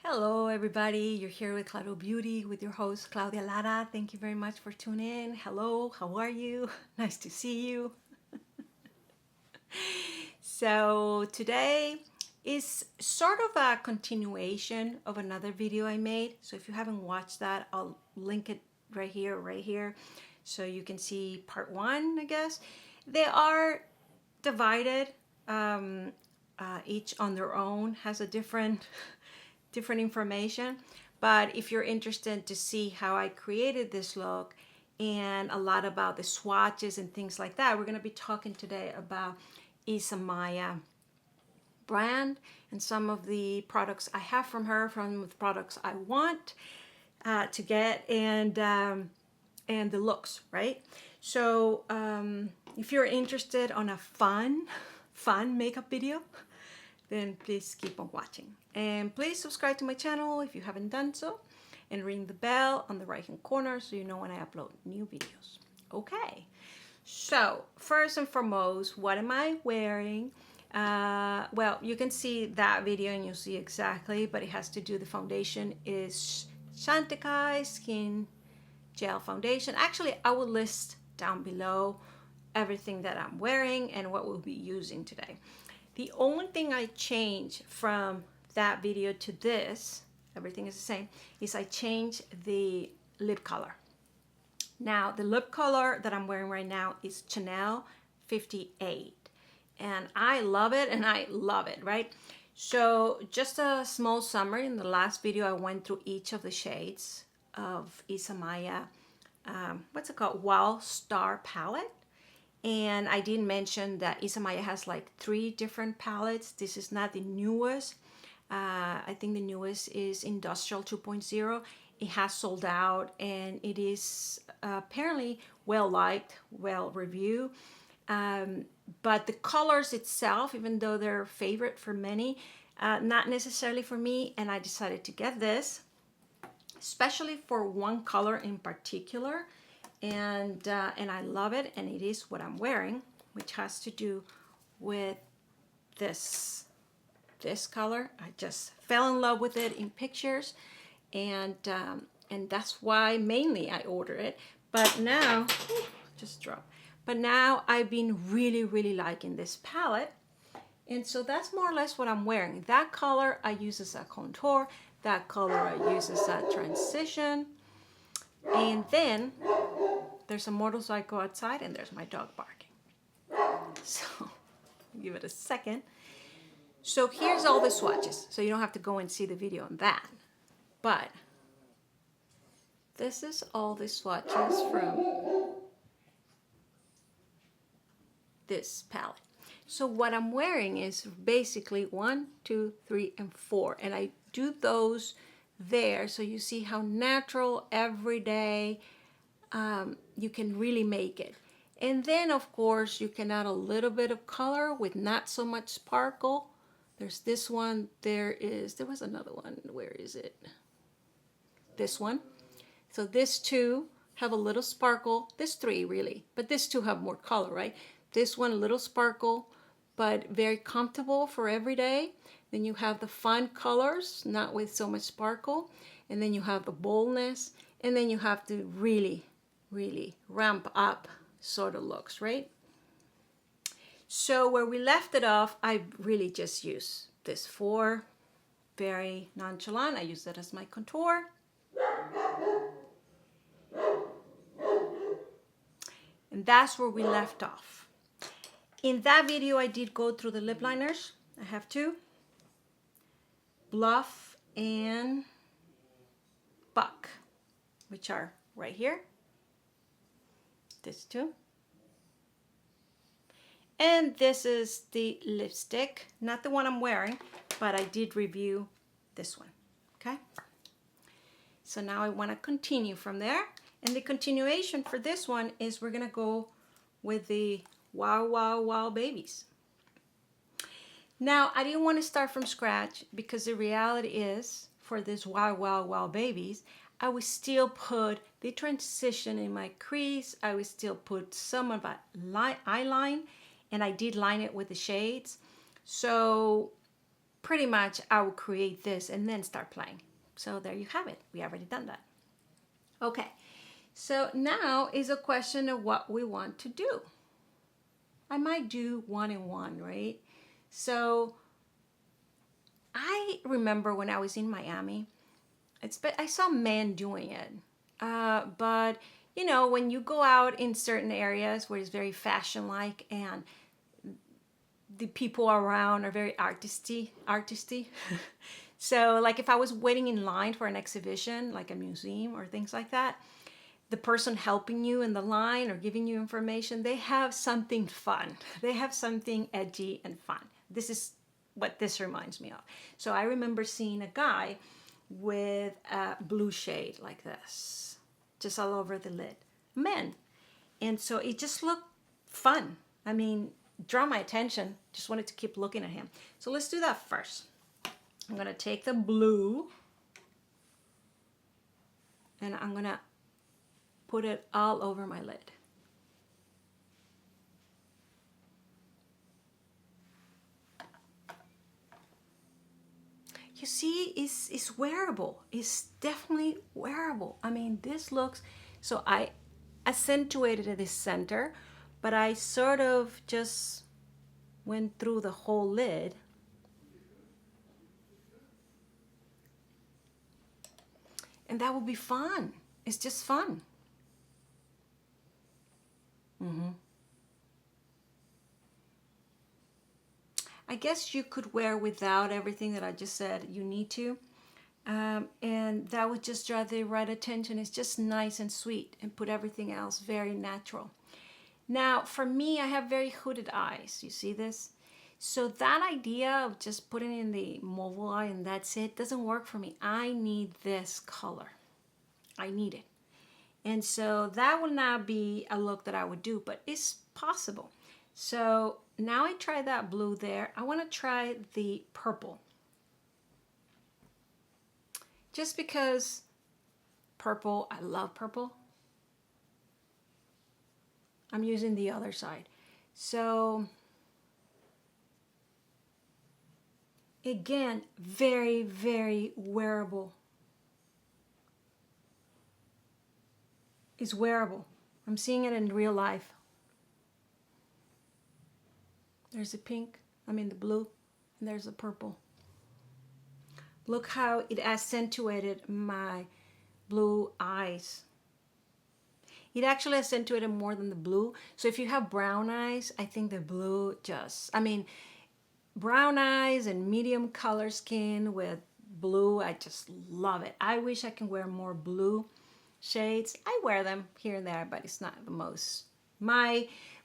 Hello everybody, you're here with Claudio Beauty with your host Claudia Lara. Thank you very much for tuning in. Hello, how are you? Nice to see you. So today is sort of a continuation of another video I made. So if you haven't watched that, I'll link it right here, so you can see part one, I guess. They are divided, each on their own, has a different information. But if you're interested to see how I created this look and a lot about the swatches and things like that, we're going to be talking today about Isamaya brand and some of the products I have from her, from the products I want to get, and the looks, right? So if you're interested on a fun makeup video, then please keep on watching. And please subscribe to my channel if you haven't done so, and ring the bell on the right hand corner so you know when I upload new videos. Okay, so first and foremost, what am I wearing? Well, you can see that video and you'll see exactly, but it has to do, the foundation is Chantecaille Skin Gel Foundation. Actually, I will list down below everything that I'm wearing and what we'll be using today. The only thing I changed from that video to this, everything is the same, is I changed the lip color. Now, the lip color that I'm wearing right now is Chanel 58. And I love it, and I love it, right? So just a small summary. In the last video, I went through each of the shades of Isamaya, what's it called? Wild Star palette. And I did mention that Isamaya has like 3 different palettes. This is not the newest. I think the newest is Industrial 2.0. It has sold out, and it is apparently well liked, well reviewed. But the colors itself, even though they're favorite for many, not necessarily for me. And I decided to get this, especially for one color in particular. And I love it, and it is what I'm wearing, which has to do with this color. I just fell in love with it in pictures, and that's why mainly I ordered it. But now, just dropped. But now I've been really liking this palette, and so that's more or less what I'm wearing. That color I use as a contour. That color I use as a transition, and then there's a motorcycle outside, and there's my dog barking. So give it a second. So here's all the swatches. So you don't have to go and see the video on that. But this is all the swatches from this palette. So what I'm wearing is basically 1, 2, 3, and 4. And I do those there so you see how natural, everyday, you can really make it. And then of course you can add a little bit of color with not so much sparkle. There's this one, there was another one, where is it? This one. So this 2 have a little sparkle. This 3 really, but this 2 have more color, right? This one a little sparkle, but very comfortable for every day. Then you have the fun colors, not with so much sparkle. And then you have the boldness, and then you have to really ramp up sort of looks, right? So where we left it off, I really just used this 4, very nonchalant. I use that as my contour. And that's where we left off. In that video, I did go through the lip liners. I have 2, Bluff and Buck, which are right here. This 2. And this is the lipstick, not the one I'm wearing, but I did review this one, okay? So now I want to continue from there. And the continuation for this one is we're going to go with the Wow Wow Wow Babies. Now, I didn't want to start from scratch because the reality is, for this Wow Wow Wow Babies, I would still put the transition in my crease. I would still put some of my eyeline, and I did line it with the shades. So pretty much I will create this and then start playing. So there you have it. We already done that. Okay, so now is a question of what we want to do. I might do one and one, right? So I remember when I was in Miami, I saw men doing it. But you know, when you go out in certain areas where it's very fashion-like and the people around are very artisty. So like if I was waiting in line for an exhibition, like a museum or things like that, the person helping you in the line or giving you information, they have something fun. They have something edgy and fun. This is what this reminds me of. So I remember seeing a guy with a blue shade like this, just all over the lid. Men. And so it just looked fun. I mean, draw my attention. Just wanted to keep looking at him. So let's do that first. I'm going to take the blue and I'm going to put it all over my lid. You see, it's wearable. It's definitely wearable. I mean, this looks, so I accentuated at the center, but I sort of just went through the whole lid. And that would be fun. It's just fun. I guess you could wear without everything that I just said you need to. And that would just draw the right attention. It's just nice and sweet and put everything else very natural. Now, for me, I have very hooded eyes. You see this? So that idea of just putting in the mobile eye and that's it doesn't work for me. I need this color. I need it. And so that will not be a look that I would do, but it's possible. So now I try that blue there. I want to try the purple. Just because purple, I love purple. I'm using the other side. So again, very, very wearable. It's wearable. I'm seeing it in real life. There's the pink, the blue, and there's the purple. Look how it accentuated my blue eyes. It actually accentuated more than the blue. So if you have brown eyes, I think the blue just, brown eyes and medium color skin with blue, I just love it. I wish I can wear more blue shades. I wear them here and there, but it's not the most.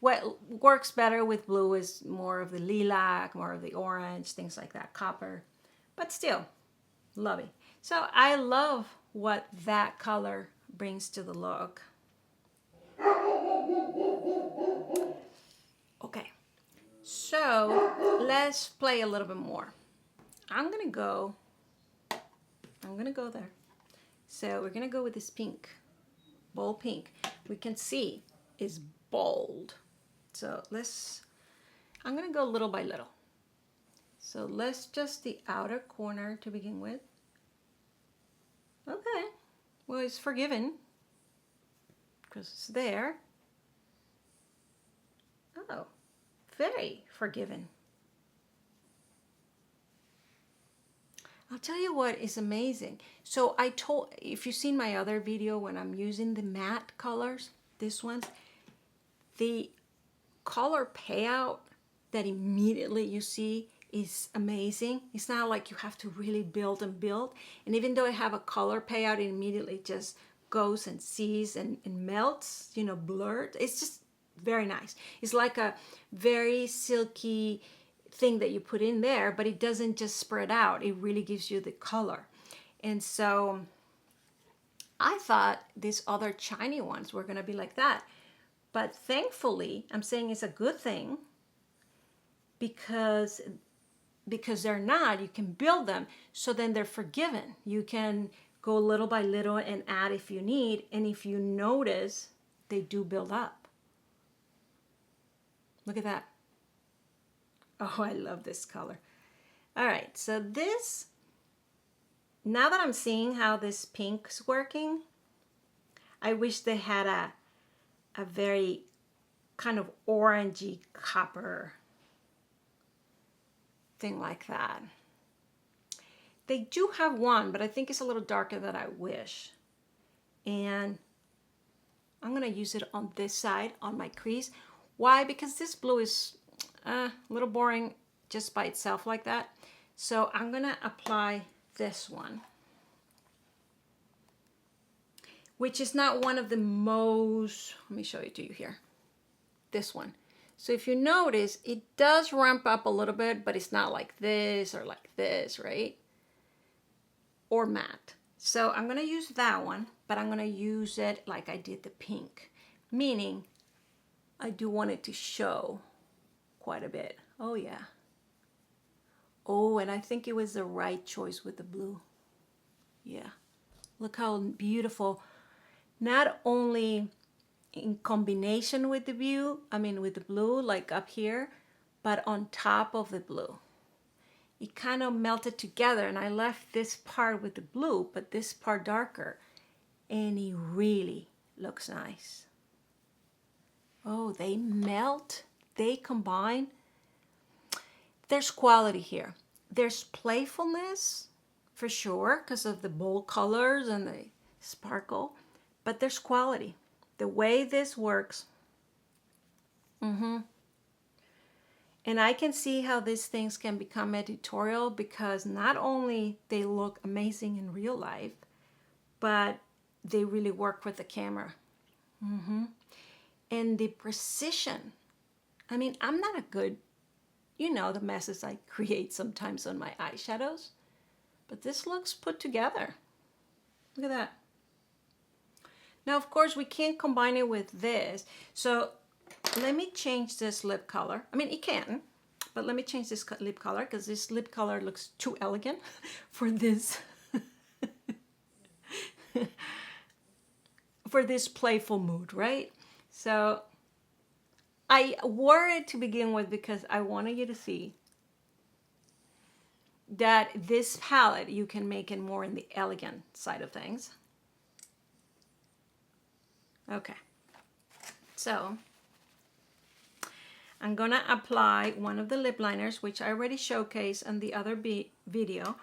What works better with blue is more of the lilac, more of the orange, things like that, copper. But still, love it. So I love what that color brings to the look. Okay, so let's play a little bit more. I'm gonna go there. So we're gonna go with this pink, bold pink. We can see is bold. So I'm gonna go little by little. So let's just the outer corner to begin with. Okay, well, it's forgiven because it's there. Oh, very forgiven. I'll tell you what is amazing. So if you've seen my other video when I'm using the matte colors, this one's, the color payout that immediately you see is amazing. It's not like you have to really build and build. And even though I have a color payout, it immediately just goes and sees and melts, blurred. It's just very nice. It's like a very silky thing that you put in there, but it doesn't just spread out. It really gives you the color. And so I thought these other shiny ones were going to be like that. But thankfully, I'm saying it's a good thing because they're not. You can build them, so then they're forgiven. You can go little by little and add if you need, and if you notice, they do build up. Look at that. Oh, I love this color. All right, so this, now that I'm seeing how this pink's working, I wish they had a very kind of orangey copper thing like that. They do have one, but I think it's a little darker than I wish. And I'm gonna use it on this side, on my crease. Why? Because this blue is a little boring just by itself like that. So I'm gonna apply this one, which is not one of the most, let me show it to you here. This one. So if you notice, it does ramp up a little bit, but it's not like this or like this, right? Or matte. So I'm gonna use that one, but I'm gonna use it like I did the pink, meaning I do want it to show quite a bit. Oh yeah. Oh, and I think it was the right choice with the blue. Yeah. Look how beautiful. Not only in combination with the with the blue, like up here, but on top of the blue. It kind of melted together, and I left this part with the blue, but this part darker, and it really looks nice. Oh, they melt, they combine. There's quality here. There's playfulness, for sure, because of the bold colors and the sparkle, but there's quality. The way this works, and I can see how these things can become editorial, because not only they look amazing in real life, but they really work with the camera. And the precision. I mean, I'm not a good, the messes I create sometimes on my eyeshadows, but this looks put together. Look at that. Now, of course, we can't combine it with this. So let me change this lip color. I mean, it can, but let me change this lip color, because this lip color looks too elegant for this, for this playful mood, right? So I wore it to begin with because I wanted you to see that this palette, you can make it more in the elegant side of things. Okay, so I'm gonna apply one of the lip liners, which I already showcased in the other video,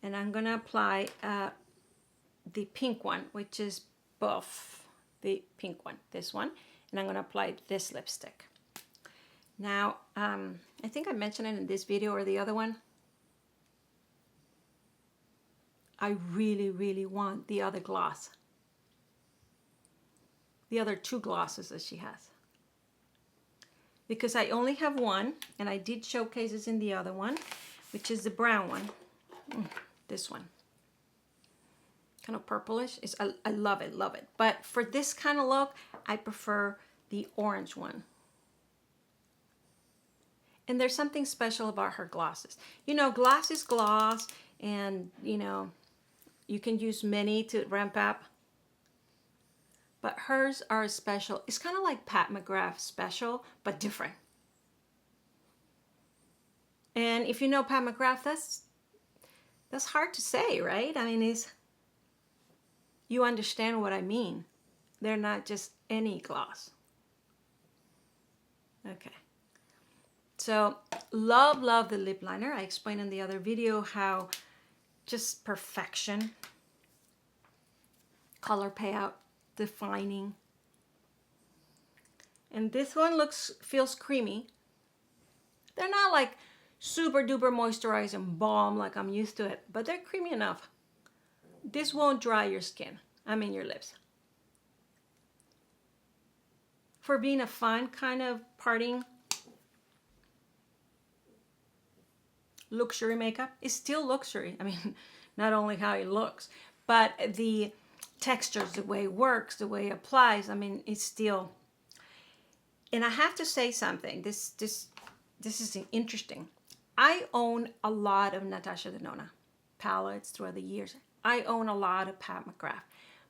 and I'm gonna apply the pink one, which is both the pink one, this one, and I'm gonna apply this lipstick. Now, I think I mentioned it in this video or the other one. I really, really want the other gloss. The other two glosses that she has. Because I only have one, and I did showcase this in the other one, which is the brown one. This one. Kind of purplish. I love it, love it. But for this kind of look, I prefer the orange one. And there's something special about her glosses. Gloss is gloss, and, you can use many to ramp up. But hers are special. It's kind of like Pat McGrath special, but different. And if you know Pat McGrath, that's hard to say, right? I mean, you understand what I mean. They're not just any gloss. Okay. So, love the lip liner. I explained in the other video how just perfection. Color payout. Defining. And this one feels creamy. They're not like super duper moisturized and balm like I'm used to it, but they're creamy enough. This won't dry your skin, your lips. For being a fun kind of partying luxury makeup, it's still luxury. Not only how it looks, but the textures, the way it works, the way it applies, it's still. And I have to say something, this is interesting. I own a lot of Natasha Denona palettes throughout the years. I own a lot of Pat McGrath,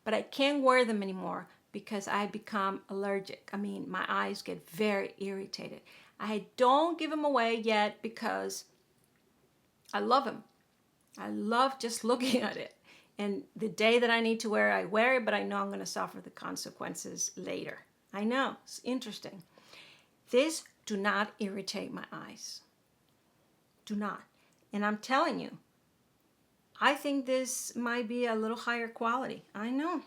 but I can't wear them anymore because I become allergic. My eyes get very irritated. I don't give them away yet because I love them. I love just looking at it. And the day that I need to wear it, I wear it, but I know I'm going to suffer the consequences later. I know, it's interesting. This do not irritate my eyes. Do not. And I'm telling you, I think this might be a little higher quality. I know.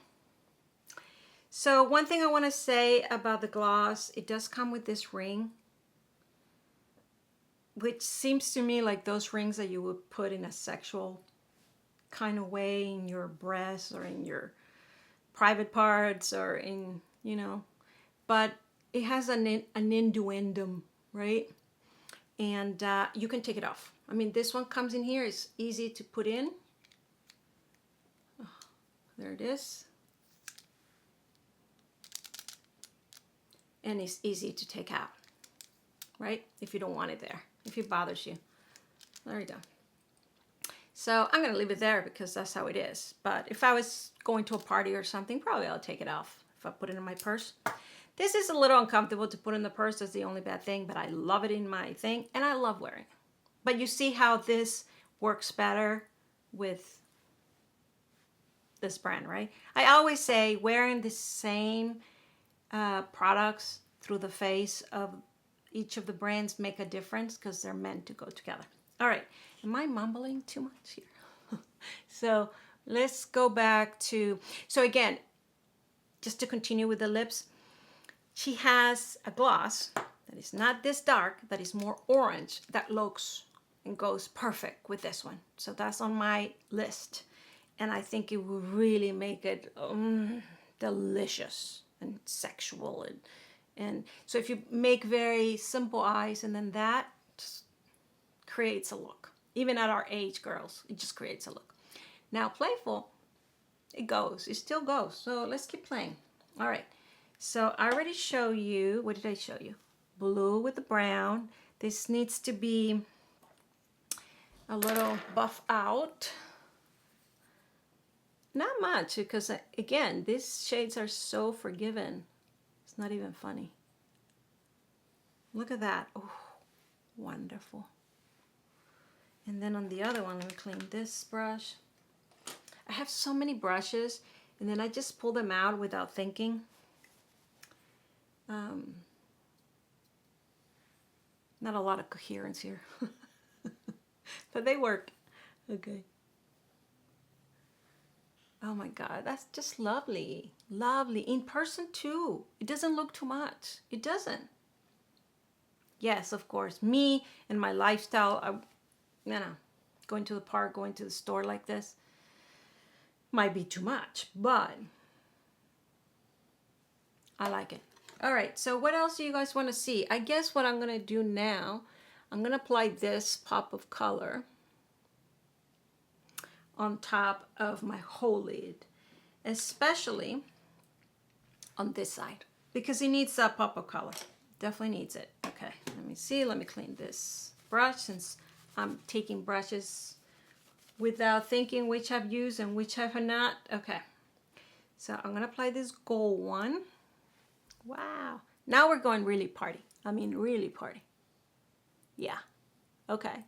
So one thing I want to say about the gloss, it does come with this ring, which seems to me like those rings that you would put in a sexual kind of way in your breasts or in your private parts or in, you know, but it has an innuendo, right? And you can take it off. I mean, this one comes in here. It's easy to put in. Oh, there it is. And it's easy to take out, right? If you don't want it there, if it bothers you. There you go. So I'm going to leave it there because that's how it is. But if I was going to a party or something, probably I'll take it off if I put it in my purse. This is a little uncomfortable to put in the purse. That's the only bad thing, but I love it in my thing and I love wearing it. But you see how this works better with this brand, right? I always say wearing the same products through the face of each of the brands make a difference because they're meant to go together. All right, am I mumbling too much here? So let's go back to, so again, just to continue with the lips, she has a gloss that is not this dark, that is more orange, that looks and goes perfect with this one. So that's on my list. And I think it will really make it delicious and sexual. And so if you make very simple eyes and then that just creates a look. Even at our age, girls, it just creates a look. Now playful, it goes, it still goes. So let's keep playing. All right. So I already show you, what did I show you? Blue with the brown. This needs to be a little buff out. Not much because, again, these shades are so forgiving. It's not even funny. Look at that. Oh, wonderful. And then on the other one, let me clean this brush. I have so many brushes, and then I just pull them out without thinking. Not a lot of coherence here, but they work. Okay. Oh my God, that's just lovely. Lovely. In person too. It doesn't look too much. It doesn't. Yes, of course. Me and my lifestyle, going to the park, going to the store like this might be too much, but I like it. All right, so what else do you guys want to see? I guess what I'm going to do now, I'm going to apply this pop of color on top of my whole lid, especially on this side, because it needs a pop of color. Definitely needs it. Okay, let me see. Let me clean this brush since I'm taking brushes without thinking which I've used and which I've not. Okay, so I'm going to apply this gold one. Wow. Now we're going really party. I mean, really party. Yeah. Okay.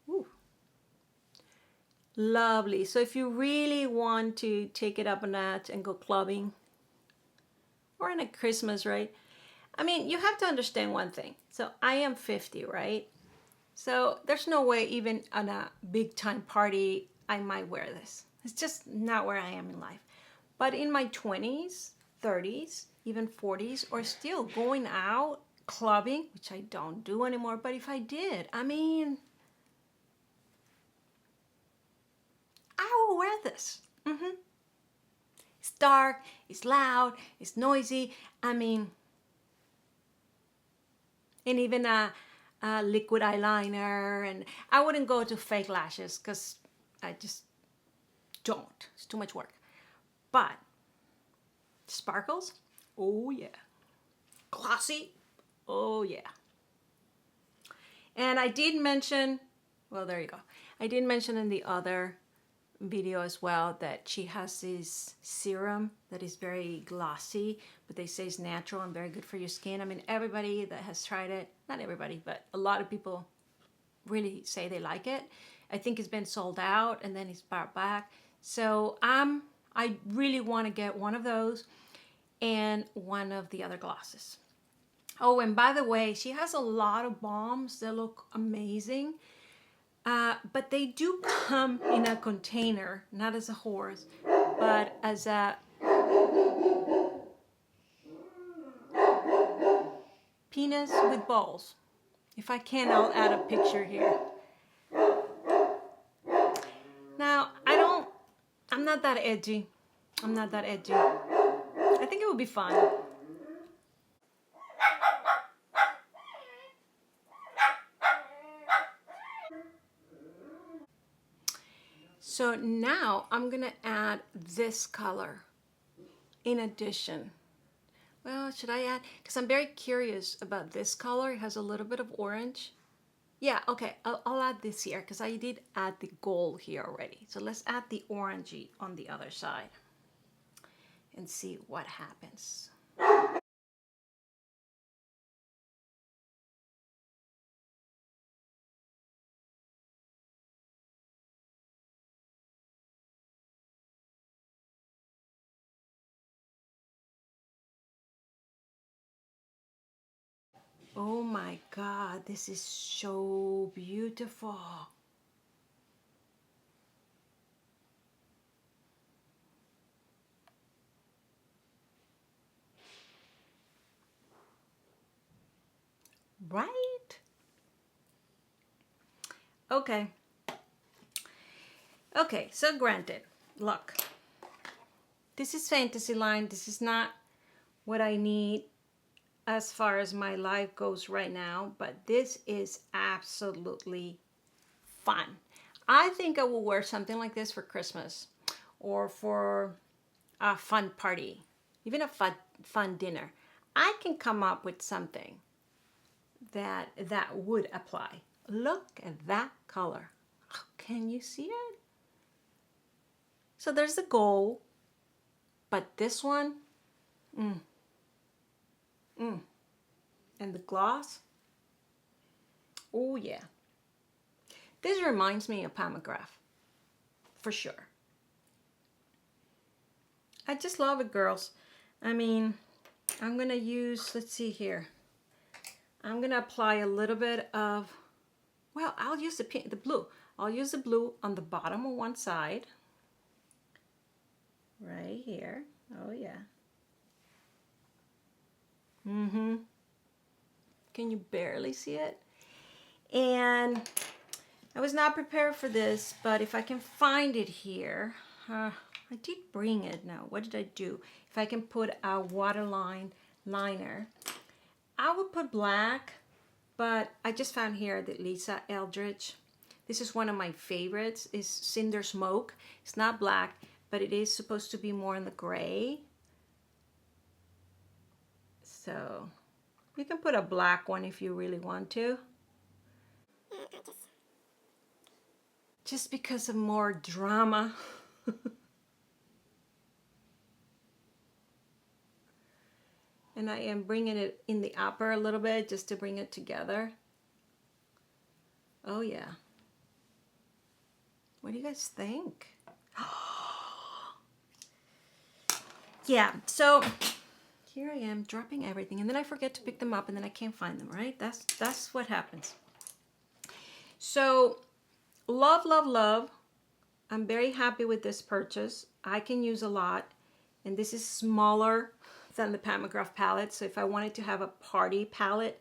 Ooh. Lovely. So if you really want to take it up a notch and go clubbing or in a Christmas, right? I mean, you have to understand one thing. So I am 50, right? So there's no way even on a big time party I might wear this. It's just not where I am in life. But in my 20s, 30s, even 40s, or still going out clubbing, which I don't do anymore, but if I did, I mean, I will wear this. It's dark, it's loud, it's noisy. I mean, and even a liquid eyeliner, and I wouldn't go to fake lashes because I just don't. It's too much work. But sparkles, oh yeah. Glossy, oh yeah. And I did mention, well, there you go. I did mention in the other video as well that she has this serum that is very glossy, but they say it's natural and very good for your skin. I mean, everybody that has tried it, not everybody, but a lot of people really say they like it. I think it's been sold out and then it's brought back. So I really want to get one of those and one of the other glosses. Oh, and by the way, she has a lot of balms that look amazing. But they do come in a container, not as a horse, but as a penis with balls. If I can, I'll add a picture here. Now, I'm not that edgy. I'm not that edgy. I think it would be fun. So now I'm gonna add this color in addition. Well, should I add? Because I'm very curious about this color. It has a little bit of orange. Yeah, okay, I'll add this here because I did add the gold here already. So let's add the orangey on the other side and see what happens. Oh my God, this is so beautiful. Right? Okay. Okay, so granted, look, this is fantasy line. This is not what I need as far as my life goes right now, but this is absolutely fun. I think I will wear something like this for Christmas or for a fun party, even a fun dinner. I can come up with something that would apply. Look at that color. Can you see it? So there's the gold, but this one, and the gloss, oh yeah. This reminds me of McGrath, for sure. I just love it, girls. I mean, I'm gonna use, let's see here. I'm gonna apply a little bit of, well, I'll use the blue. I'll use the blue on the bottom of one side. Right here. Oh yeah. Can you barely see it? And I was not prepared for this, but if I can find it here, I did bring it now. What did I do? If I can put a waterline liner, I would put black, but I just found here that Lisa Eldridge, this is one of my favorites, is Cinder Smoke. It's not black, but it is supposed to be more in the gray. So you can put a black one if you really want to. Just because of more drama. And I am bringing it in the upper a little bit just to bring it together. Oh yeah. What do you guys think? Yeah, so here I am dropping everything and then I forget to pick them up and then I can't find them, right? That's what happens. So love, love, love. I'm very happy with this purchase. I can use a lot, and this is smaller than the Pat McGrath palette. So if I wanted to have a party palette,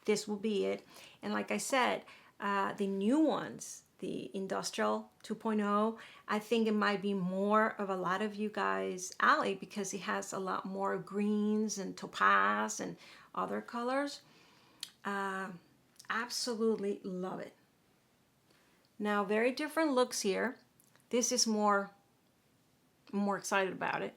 this will be it. And like I said, the new ones, the Industrial 2.0, I think it might be more of a lot of you guys' alley because it has a lot more greens and topaz and other colors. Absolutely love it. Now, very different looks here. This is more excited about it.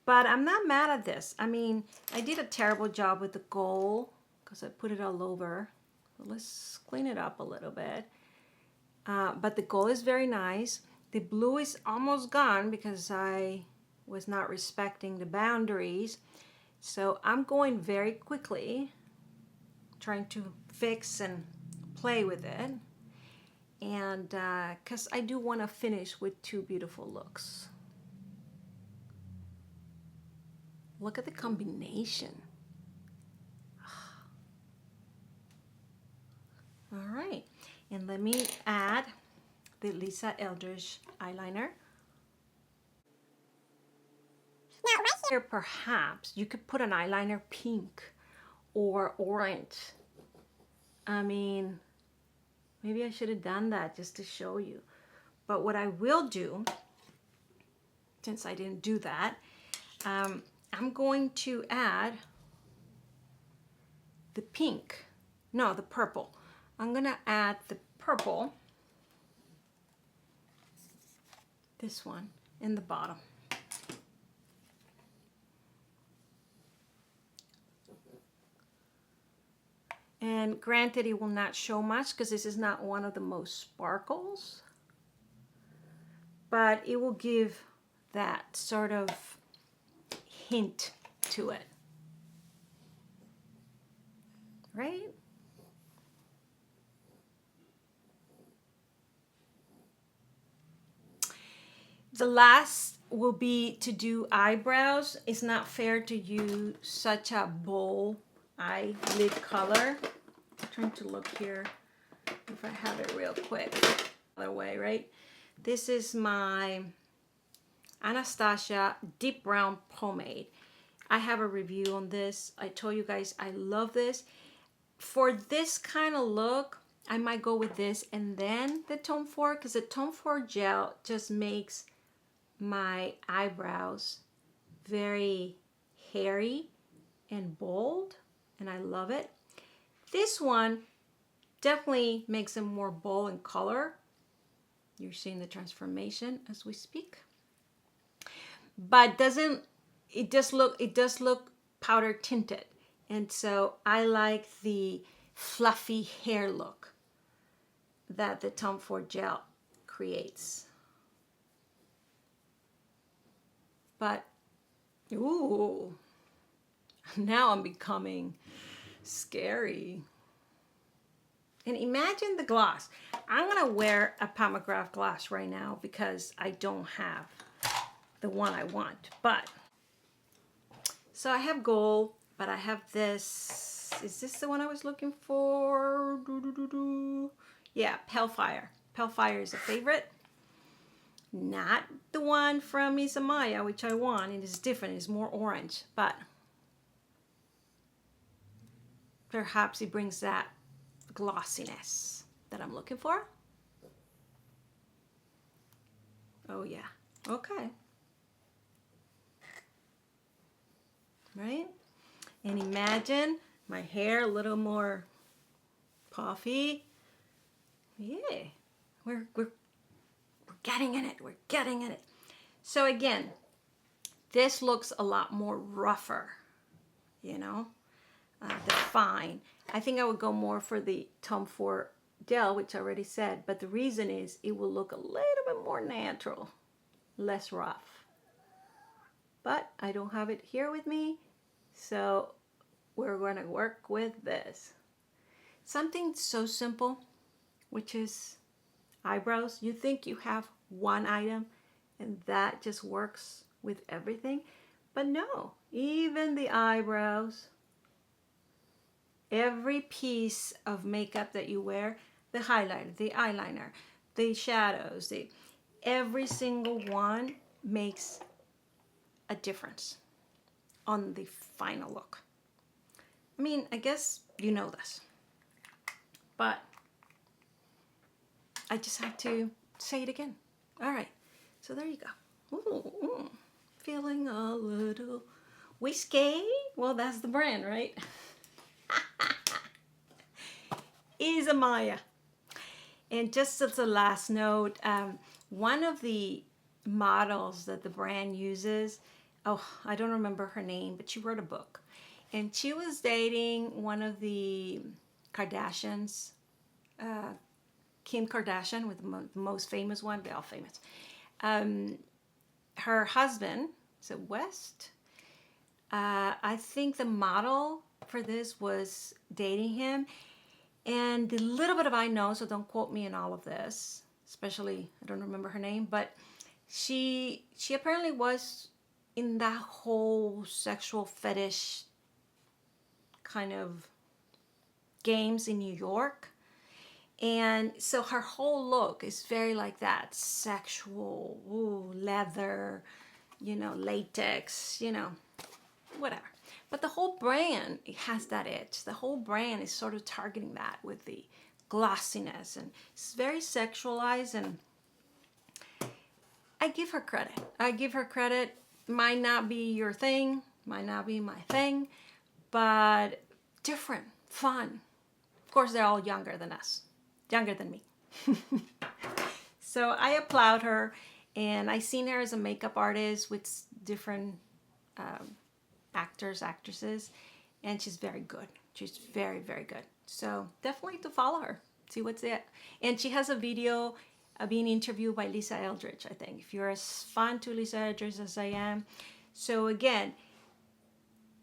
But I'm not mad at this. I mean, I did a terrible job with the gold because I put it all over. Let's clean it up a little bit. But the gold is very nice. The blue is almost gone because I was not respecting the boundaries. So I'm going very quickly, trying to fix and play with it. and because I do want to finish with two beautiful looks. Look at the combination. All right, and let me add the Lisa Eldridge eyeliner. Now right here, perhaps you could put an eyeliner pink or orange. I mean, maybe I should have done that just to show you. But what I will do, since I didn't do that, I'm going to add the pink, no, the purple. I'm gonna add the purple, this one, in the bottom. And granted, it will not show much because this is not one of the most sparkles, but it will give that sort of hint to it, right? The last will be to do eyebrows. It's not fair to use such a bold eyelid color. I'm trying to look here if I have it real quick. Other way, right? This is my Anastasia Deep Brown Pomade. I have a review on this. I told you guys I love this. For this kind of look, I might go with this and then the Tone 4, because the Tone 4 gel just makes my eyebrows very hairy and bold, and I love it. This one definitely makes them more bold in color. You're seeing the transformation as we speak, but it does look powder tinted, and so I like the fluffy hair look that the Tom Ford gel creates. But ooh, now I'm becoming scary. And imagine the gloss. I'm gonna wear a McGrath gloss right now because I don't have the one I want. But so I have gold, but I have this. Is this the one I was looking for? Yeah, Pale Fire. Pale Fire is a favorite. Not the one from Isamaya, which I want. It is different. It's more orange, but perhaps it brings that glossiness that I'm looking for. Oh yeah. Okay. Right? And imagine my hair a little more puffy. Yeah. We're getting in it. We're getting in it. So again, this looks a lot more rougher, you know, defined. I think I would go more for the Tom Ford gel, which I already said, but the reason is it will look a little bit more natural, less rough. But I don't have it here with me, so we're going to work with this. Something so simple, which is eyebrows. You think you have one item and that just works with everything, but no, even the eyebrows, every piece of makeup that you wear, the highlighter, the eyeliner, the shadows, every single one makes a difference on the final look. I mean, I guess you know this, but I just have to say it again. All right, so there you go. Ooh, feeling a little whiskey. Well, that's the brand, right? Isamaya. And just as a last note, one of the models that the brand uses, oh, I don't remember her name, but she wrote a book. And she was dating one of the Kardashians, Kim Kardashian, with the most famous one. They're all famous. Her husband, is it West? I think the model for this was dating him. And the little bit of I know, so don't quote me in all of this, especially, I don't remember her name, but she apparently was in that whole sexual fetish kind of games in New York. And so her whole look is very like that, sexual, ooh, leather, latex, whatever. But the whole brand, it has that edge. The whole brand is sort of targeting that with the glossiness, and it's very sexualized, and I give her credit. I give her credit. Might not be your thing, might not be my thing, but different, fun. Of course, they're all younger than us, younger than me. So I applaud her, and I seen her as a makeup artist with different actors, actresses, and she's very good. She's very, very good. So definitely to follow her, see what's it. And she has a video being interviewed by Lisa Eldridge, I think, if you're as fun to Lisa Eldridge as I am. So again,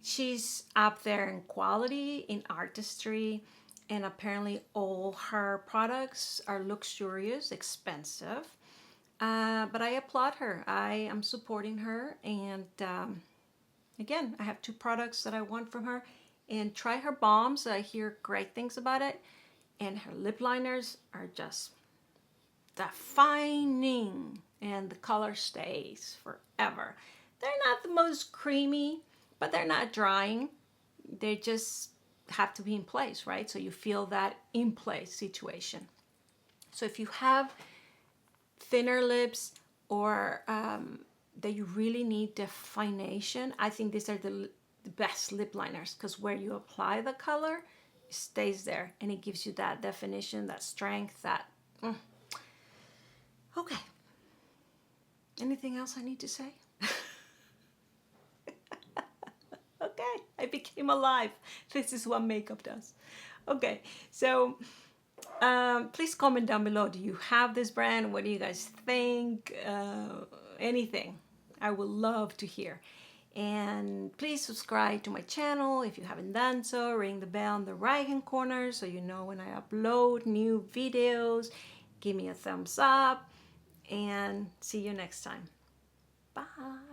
she's up there in quality, in artistry, and apparently all her products are luxurious, expensive. But I applaud her. I am supporting her, and again, I have 2 products that I want from her. And try her balms. I hear great things about it. And her lip liners are just defining, and the color stays forever. They're not the most creamy, but they're not drying. They just have to be in place, right? So you feel that in place situation. So if you have thinner lips, or that you really need definition, I think these are the best lip liners, because where you apply the color, it stays there, and it gives you that definition, that strength, that okay. Anything else I need to say? Okay, I became alive. This is what makeup does. Okay, so please comment down below. Do you have this brand? What do you guys think? Anything. I would love to hear. And please subscribe to my channel if you haven't done so. Ring the bell in the right hand corner so you know when I upload new videos. Give me a thumbs up, and see you next time. Bye.